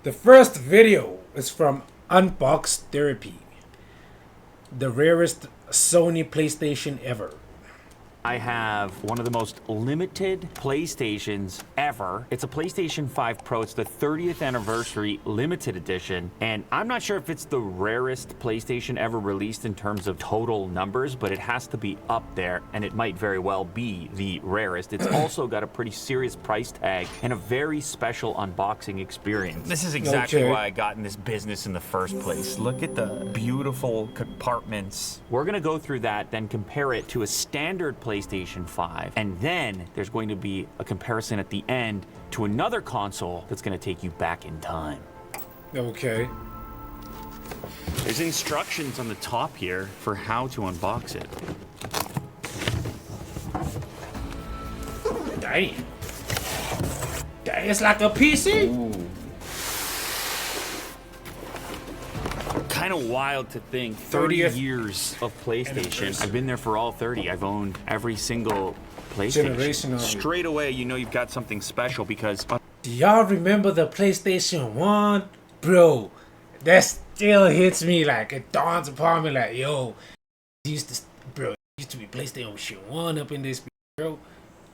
The first video is from Unbox Therapy, the rarest Sony PlayStation ever. I have one of the most limited PlayStations ever. It's a PlayStation 5 Pro. It's the 30th anniversary limited edition. And I'm not sure if it's the rarest PlayStation ever released in terms of total numbers, but it has to be up there, and it might very well be the rarest. It's also got a pretty serious price tag and a very special unboxing experience. This is exactly why I got in this business in the first place. Look at the beautiful compartments. We're gonna go through that, then compare it to a standard PlayStation 5, and then there's going to be a comparison at the end to another console that's going to take you back in time. Okay. There's instructions on the top here for how to unbox it. Dang. Dang, it's like a PC? Ooh. Kind of wild to think 30 years of PlayStation. I've been there for all 30. I've owned every single PlayStation. Straight away, you know you've got something special because... Do y'all remember the PlayStation 1? Bro, that still hits me, like, it dawns upon me like, yo, it used to be PlayStation 1 up in this, bro.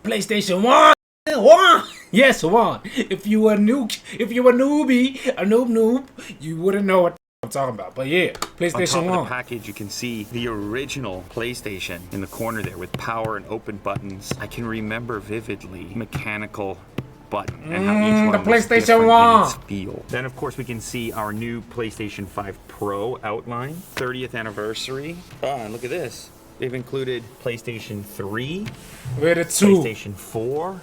PlayStation 1! One! Yes, one. If you were a newbie, a noob, you wouldn't know what I'm talking about. But yeah, PlayStation 1. On top of the package, you can see the original PlayStation in the corner there with power and open buttons. I can remember vividly mechanical button and how each one the was PlayStation 1 in its feel. Then of course we can see our new PlayStation 5 Pro outline, 30th anniversary. Oh, and look at this. They've included PlayStation 3, where the 2, PlayStation 4,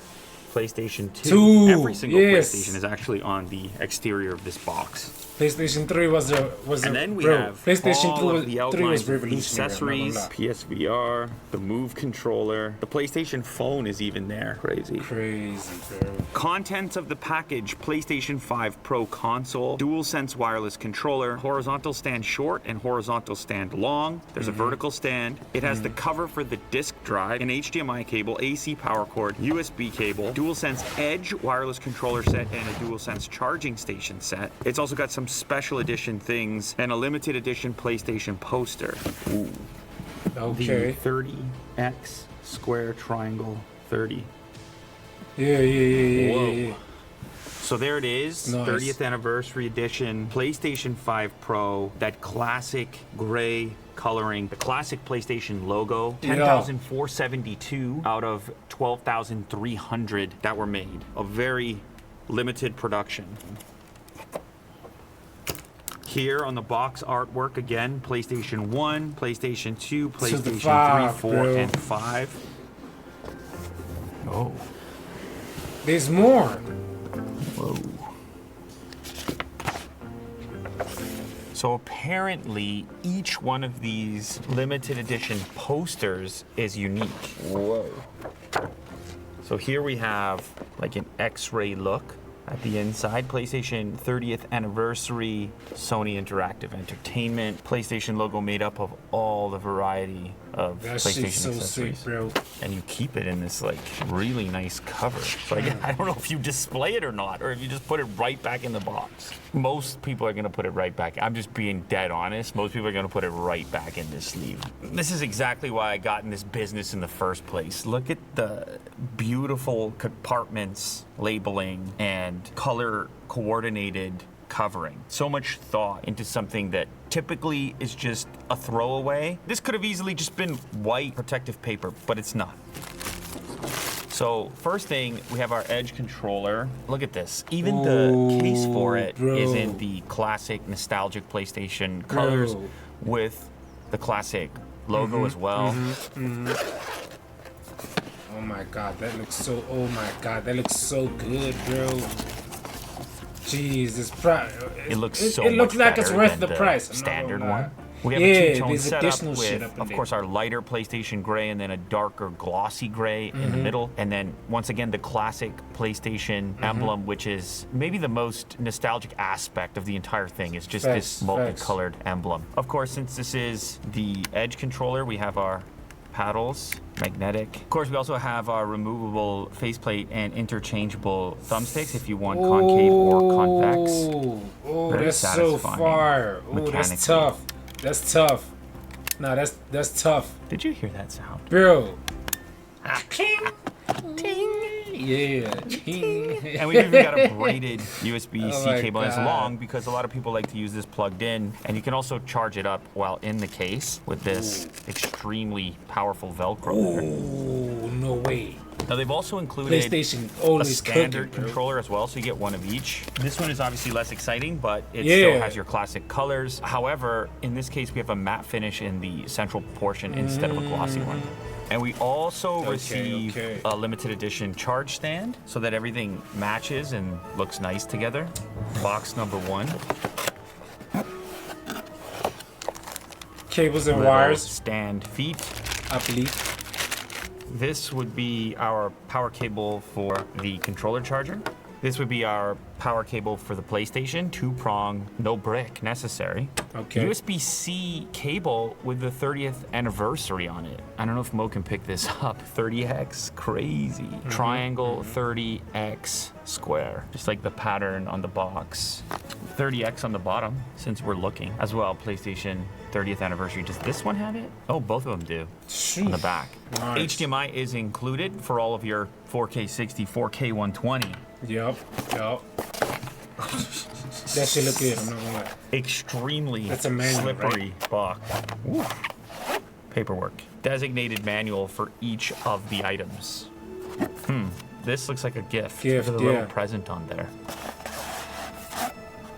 PlayStation 2. Every single PlayStation is actually on the exterior of this box. PlayStation 3 was and then we have PlayStation all of the outlines, was revolutionary. the accessories, PSVR, the Move controller, the PlayStation phone is even there. Crazy, bro. Contents of the package: PlayStation 5 Pro console, DualSense wireless controller, horizontal stand short and horizontal stand long. There's a vertical stand. It has the cover for the disc drive, an HDMI cable, AC power cord, USB cable, DualSense Edge wireless controller set, and a DualSense charging station set. It's also got some special edition things and a limited edition PlayStation poster. Ooh. Okay. The 30X square triangle 30. Yeah. So there it is, nice. 30th anniversary edition, PlayStation 5 Pro, that classic gray coloring, the classic PlayStation logo, 10,472 out of 12,300 that were made. A very limited production. Here on the box artwork again, PlayStation 1, PlayStation 2, PlayStation 3, 4, and 5. Oh. There's more. Whoa. So apparently each one of these limited edition posters is unique. Whoa. So here we have like an X-ray look at the inside. PlayStation 30th anniversary, Sony Interactive Entertainment, PlayStation logo made up of all the variety of PlayStation accessories. Sick, bro. And you keep it in this like really nice cover. So I don't know if you display it or not, or if you just put it right back in the box. Most people are gonna put it right back. I'm just being dead honest. Most people are gonna put it right back in this sleeve. This is exactly why I got in this business in the first place. Look at the beautiful compartments, labeling, and color coordinated covering. So much thought into something that typically is just a throwaway. This could have easily just been white protective paper, but it's not. So first thing, we have our Edge controller. Look at this. Even the case for it is in the classic nostalgic PlayStation colors with the classic logo as well. Oh my god, that looks so, that looks so good, bro. Jeez, this price. It looks so it looks much like it's better worth than the price. Standard one. We have a two-tone setup with, of course, our lighter PlayStation gray and then a darker glossy gray in the middle. And then, once again, the classic PlayStation emblem, which is maybe the most nostalgic aspect of the entire thing, is just this multicolored emblem. Of course, since this is the Edge controller, we have our paddles magnetic. Of course, we also have our removable faceplate and interchangeable thumbsticks if you want concave or convex. Oh, Very that's satisfying so fire. Oh, that's mechanically. tough. That's tough. Nah, that's tough. Did you hear that sound? Bro. Ting! Ting! Yeah. Ting. And we've even got a braided USB-C Oh my cable. And it's God. long because a lot of people like to use this plugged in. And you can also charge it up while in the case with this extremely powerful Velcro there. Oh, no way. Now they've also included PlayStation a always standard cooking, bro. controller as well, so you get one of each. This one is obviously less exciting, but it Yeah. still has your classic colors. However, in this case, we have a matte finish in the central portion instead of a glossy one. And we also receive a limited edition charge stand so that everything matches and looks nice together. Box number 1. Cables and Little wires, stand feet. I believe. This would be our power cable for the controller charger. This would be our power cable for the PlayStation, 2-prong, no brick necessary. Okay. USB-C cable with the 30th anniversary on it. I don't know if Mo can pick this up. 30x, crazy. Triangle 30x square, just like the pattern on the box. 30x on the bottom, since we're looking. As well, PlayStation 30th anniversary. Does this one have it? Oh, both of them do. On the back. Nice. HDMI is included for all of your 4K 60, 4K 120. Yup. That shit look good, I'm not gonna lie. Extremely That's a manual, slippery box. Ooh. Paperwork. Designated manual for each of the items. This looks like a gift. Gift, with a little yeah. present on there.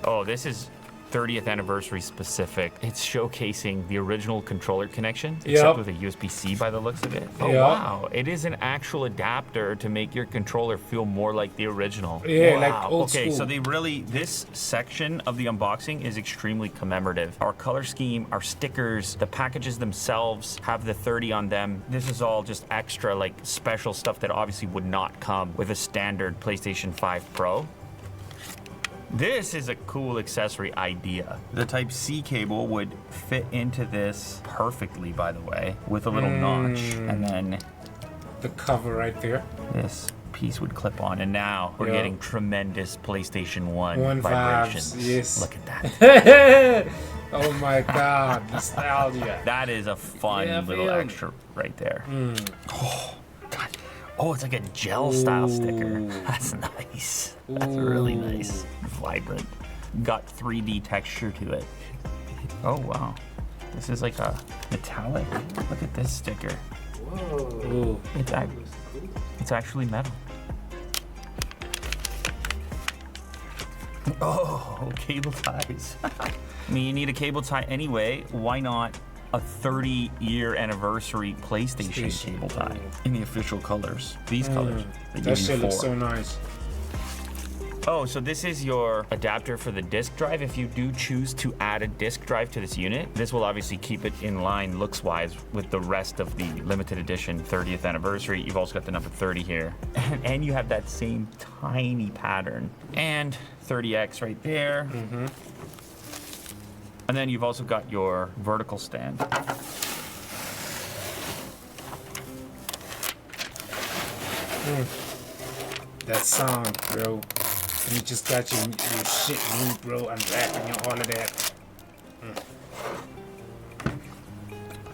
Oh, this is 30th anniversary specific. It's showcasing the original controller connection, except with a USB-C by the looks of it. Oh, Yep. wow. It is an actual adapter to make your controller feel more like the original. Yeah, wow. like old Okay, school. so this section of the unboxing is extremely commemorative. Our color scheme, our stickers, the packages themselves have the 30 on them. This is all just extra, like, special stuff that obviously would not come with a standard PlayStation 5 Pro. This is a cool accessory idea. The Type-C cable would fit into this perfectly, by the way, with a little notch. And then The cover right there. this piece would clip on. And now we're getting tremendous PlayStation 1 Vibes, vibrations. yes. Look at that. Oh my God, nostalgia. That is a fun little extra right there. Oh, God. Oh, it's like a gel style sticker. That's nice. That's really nice. Vibrant. Got 3D texture to it. Oh, wow. This is like a metallic. Look at this sticker. Ooh. It's actually metal. Oh, cable ties. I mean, you need a cable tie anyway. Why not a 30-year anniversary PlayStation cable tie in the official colors? These colors. They That give you shit looks 4. so nice. Oh, so this is your adapter for the disk drive. If you do choose to add a disk drive to this unit, this will obviously keep it in line looks-wise with the rest of the limited edition 30th anniversary. You've also got the number 30 here. And you have that same tiny pattern. And 30X right there. And then you've also got your vertical stand. That sound, bro. You just got your shit moved, bro. Unwrapping and all of that.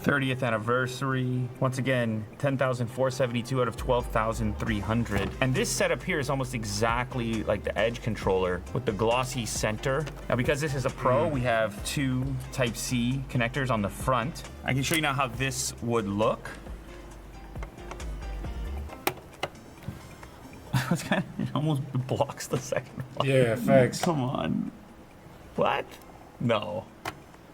30th anniversary. Once again, 10,472 out of 12,300. And this setup here is almost exactly like the Edge controller with the glossy center. Now, because this is a Pro, we have 2 Type-C connectors on the front. I can show you now how this would look. It almost blocks the second one. Yeah, facts. Come on. What? No.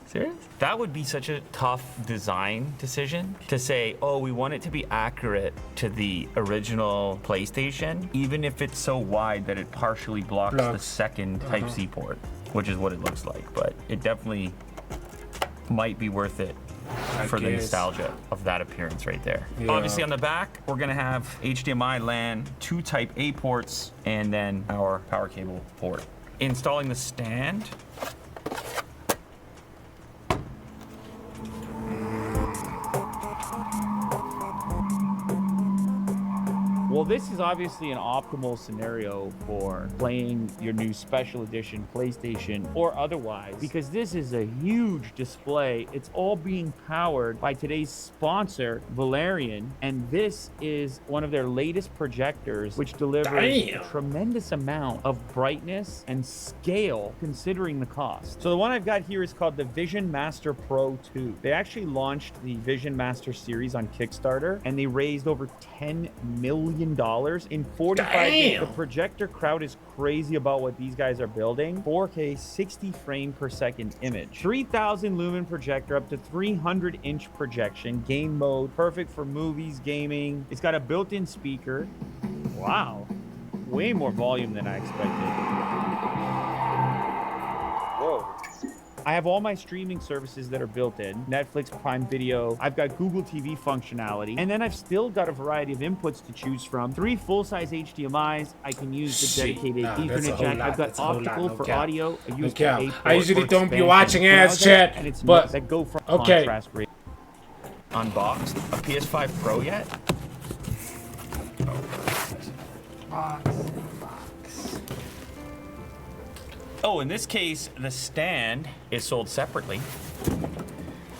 Serious? That would be such a tough design decision to say, oh, we want it to be accurate to the original PlayStation, even if it's so wide that it partially blocks the second Type-C port, which is what it looks like. But it definitely might be worth it for the nostalgia of that appearance right there. Yeah. Obviously on the back, we're gonna have HDMI LAN, 2 Type-A ports, and then our power cable port. Installing the stand. Well, this is obviously an optimal scenario for playing your new special edition PlayStation or otherwise, because this is a huge display. It's all being powered by today's sponsor, Valerian, and this is one of their latest projectors, which delivers a tremendous amount of brightness and scale considering the cost. So the one I've got here is called the Vision Master Pro 2. They actually launched the Vision Master series on Kickstarter, and they raised over $10 million in 45 days. The projector crowd is crazy about what these guys are building. 4K 60 frame per second image, 3000 lumen projector, up to 300-inch projection, game mode, perfect for movies, gaming. It's got a built-in speaker. Wow, way more volume than I expected. Whoa. I have all my streaming services that are built in, Netflix, Prime Video. I've got Google TV functionality. And then I've still got a variety of inputs to choose from. 3 full-size HDMIs. I can use the dedicated Ethernet jack. I've got optical for audio. I usually don't be watching ads, chat, but that go from contrast rate. Unboxed a PS5 Pro yet? Oh, in this case, the stand is sold separately.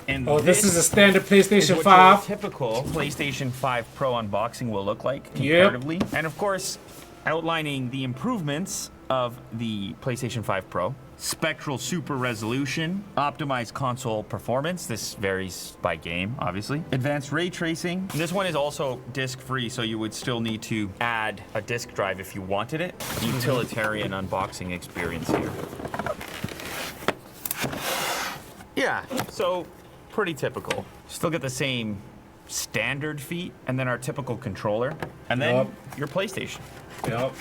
And this is a standard PlayStation 5. What your typical PlayStation 5 Pro unboxing will look like comparatively. Yep. And of course, outlining the improvements of the PlayStation 5 Pro. Spectral super resolution, optimized console performance. This varies by game, obviously. Advanced ray tracing. This one is also disc-free, so you would still need to add a disc drive if you wanted it. Utilitarian unboxing experience here. Yeah, so pretty typical. Still get the same standard feet, and then our typical controller, and then your PlayStation. Yep.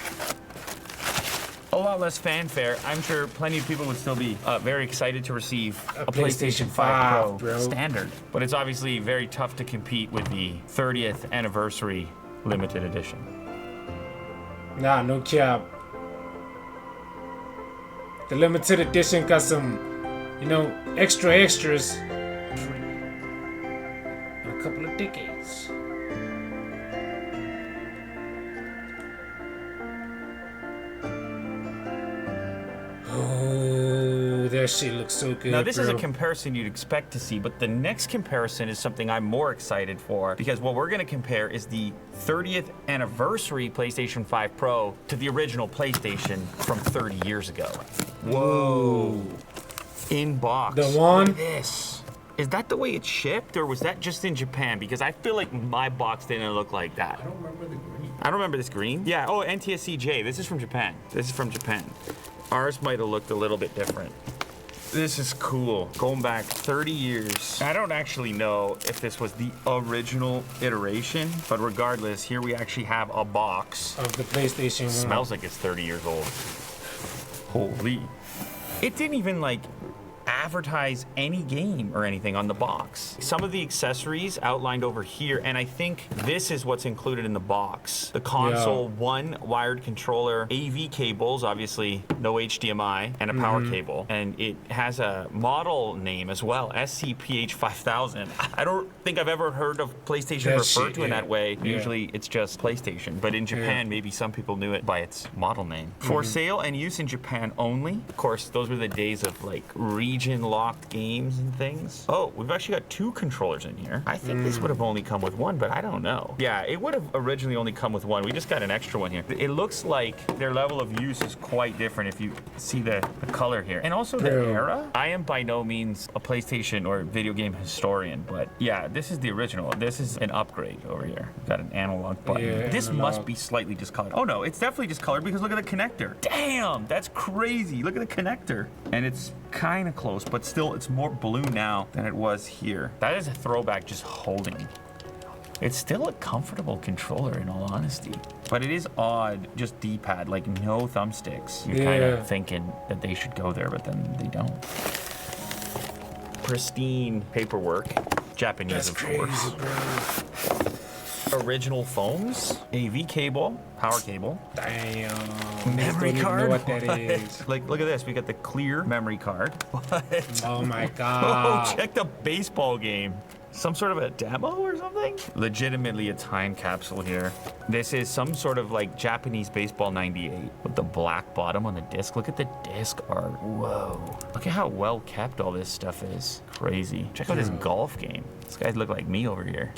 A lot less fanfare. I'm sure plenty of people would still be very excited to receive a PlayStation 5 Pro standard. But it's obviously very tough to compete with the 30th anniversary limited edition. Nah, no cap. The limited edition got some, extras. In a couple of decades. Oh, that shit looks so good. Now, this is a comparison you'd expect to see, but the next comparison is something I'm more excited for, because what we're going to compare is the 30th anniversary PlayStation 5 Pro to the original PlayStation from 30 years ago. Whoa. In box. The one? Look at this. Is that the way it's shipped, or was that just in Japan? Because I feel like my box didn't look like that. I don't remember the green. I don't remember this green. Yeah, oh, NTSC-J. This is from Japan. Ours might have looked a little bit different. This is cool. Going back 30 years. I don't actually know if this was the original iteration, but regardless, here we actually have a box of the PlayStation 1. Smells like it's 30 years old. Holy. It didn't even advertise any game or anything on the box. Some of the accessories outlined over here, and I think this is what's included in the box. The console, one wired controller, AV cables, obviously no HDMI, and a power cable. And it has a model name as well, SCPH5000. I don't think I've ever heard of PlayStation referred to in that way. Usually it's just PlayStation, but in Japan, maybe some people knew it by its model name. For sale and use in Japan only. Of course, those were the days of region-locked games and things. Oh, we've actually got 2 controllers in here. I think this would have only come with 1, but I don't know. Yeah, it would have originally only come with 1. We just got an extra one here. It looks like their level of use is quite different if you see the color here. And also the era. I am by no means a PlayStation or video game historian, but yeah, this is the original. This is an upgrade over here. We've got an analog button. Yeah, this must be slightly discolored. Oh no, it's definitely discolored because look at the connector. Damn, that's crazy. Look at the connector. And it's kind of close, but still it's more blue now than it was here. That is a throwback just holding. It's still a comfortable controller in all honesty. But it is odd, just D-pad, like no thumbsticks. You're kind of thinking that they should go there, but then they don't. Pristine paperwork. Japanese, of course. Original phones, AV cable, power cable. Damn. Memory card. Know what that is. Like, look at this. We got the clear memory card. Oh my god. Oh, check the baseball game. some sort of a demo or something? Legitimately a time capsule here. This is some sort of like Japanese baseball 98 with the black bottom on the disc. Look at the disc art. Whoa. Look at how well kept all this stuff is. Crazy. Check out this golf game. This guy look like me over here.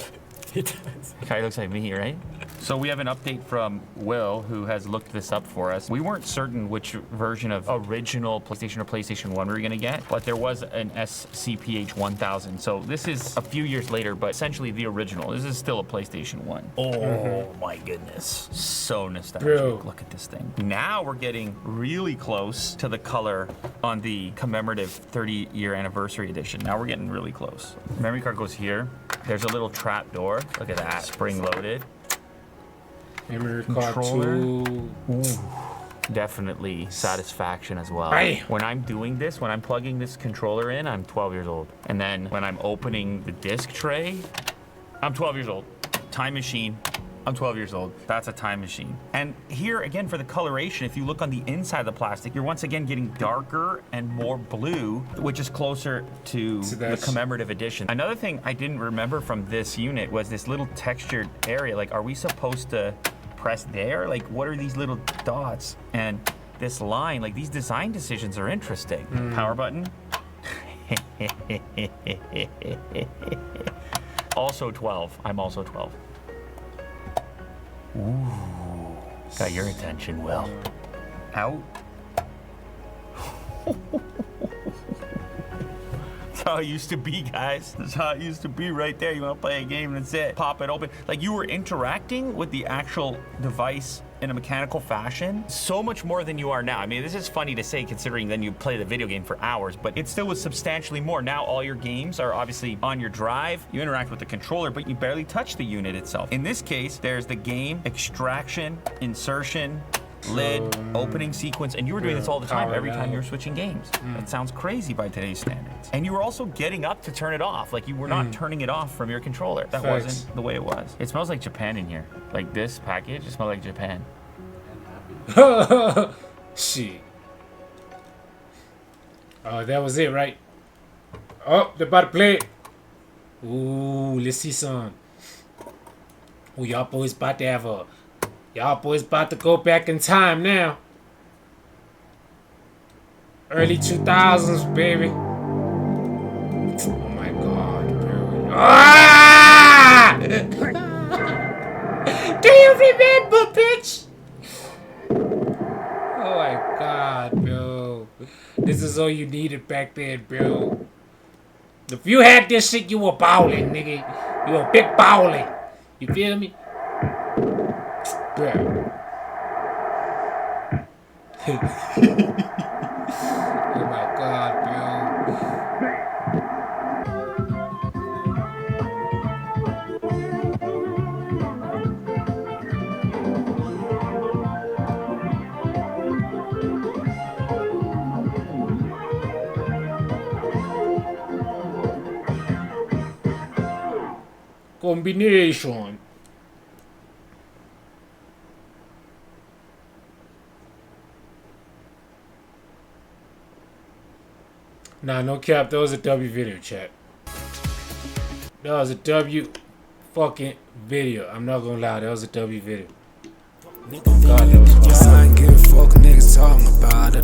It does. Guy looks like me, right? So we have an update from Will, who has looked this up for us. We weren't certain which version of original PlayStation or PlayStation 1 we were gonna get, but there was an SCPH 1000. So this is a few years later, but essentially the original. This is still a PlayStation 1. Oh my goodness. So nostalgic. Bro. Look at this thing. Now we're getting really close to the color on the commemorative 30-year anniversary edition. Now we're getting really close. Memory card goes here. There's a little trap door. Look at that, spring loaded. Memory card Controller. 2. Ooh, definitely satisfaction as well. Bam. When I'm doing this, when I'm plugging this controller in, I'm 12 years old. And then when I'm opening the disc tray, I'm 12 years old. Time machine, I'm 12 years old. That's a time machine. And here again for the coloration, if you look on the inside of the plastic, you're once again getting darker and more blue, which is closer to the commemorative edition. Another thing I didn't remember from this unit was this little textured area. Like, are we supposed to press there? Like, what are these little dots? And this line, like these design decisions are interesting. Power button. Also 12. I'm also 12. Ooh, got your attention, Will. Out. That's how it used to be, guys. That's how it used to be right there. You want to play a game, that's it. Pop it open. Like you were interacting with the actual device in a mechanical fashion so much more than you are now. I mean, this is funny to say considering then you play the video game for hours, but it still was substantially more. Now all your games are obviously on your drive. You interact with the controller, but you barely touch the unit itself. In this case, there's the game, extraction, insertion, lid, opening sequence, and you were doing this all the time every time you were switching games. That sounds crazy by today's standards. And you were also getting up to turn it off. Like you were not turning it off from your controller. That wasn't the way it was. It smells like Japan in here. Like this package, it smells like Japan. Shit. Oh, that was it, right? Oh, they're about to play it. Ooh, let's see some. Ooh, y'all boys about to have a... Y'all boys about to go back in time now. Early 2000s, baby. Oh my god, bro. Ah! Do you remember, bitch? Oh my god, bro. This is all you needed back then, bro. If you had this shit, you were ballin', nigga. You were big ballin'. You feel me? Bro. Oh my god, bro. Combination. Nah, no cap. That was a W video, chat. That was a W fucking video. I'm not gonna lie. That was a W video. God, that was fun. I ain't give a fuck, niggas talking about it.